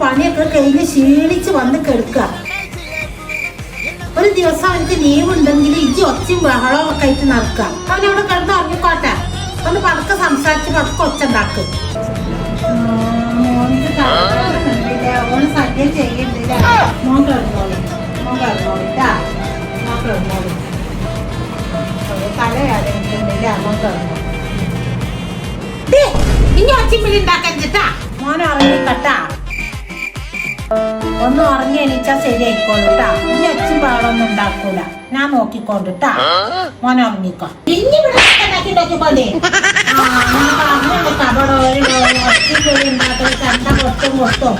പണിയൊക്കെ കഴിഞ്ഞ് ക്ഷീണിച്ച് വന്ന് കിടക്കുക. ഒരു ദിവസം അവനക്ക് ലീവ് ഉണ്ടെങ്കിൽ ഇജ്ജി ഒച്ചയും ബഹളവും ഒക്കെ ആയിട്ട് നടക്കുക. അവനവിടെ കിടന്ന് ഉറങ്ങിക്കോട്ടെ. ഒന്ന് പതുക്കെ സംസാരിച്ച് പതുക്കെ ഒച്ചുണ്ടാക്ക്. ഓന് സദ്യ ചെയ്യണ്ടില്ല. മോൻ കിടന്നോളി, മോൻ കിടന്നോളിട്ടാ, മോൻ കിടന്നോളി. തലയാടില്ല, മോൻ കിടന്നോളി. ഇനി ഒച്ചിമ്പിളി ഉണ്ടാക്കരുതിട്ടാ. മോൻ ഉറങ്ങിക്കട്ടാ. ഒന്ന് ഉറങ്ങി എണീച്ചാ ശരിയായിക്കോളൂട്ടാ. ഇനി ഒച്ചും പാടൊന്നും ഉണ്ടാക്കൂല. ഞാൻ നോക്കിക്കോണ്ടിട്ടാ. മോനെ ഉറങ്ങിക്കോ. ഇനി ഇവിടെ ഉണ്ടാക്കിക്കോണ്ടേ. കബടോ ഒച്ചും ഉണ്ടാക്കൽ കണ്ട കൊട്ടും കൊട്ടും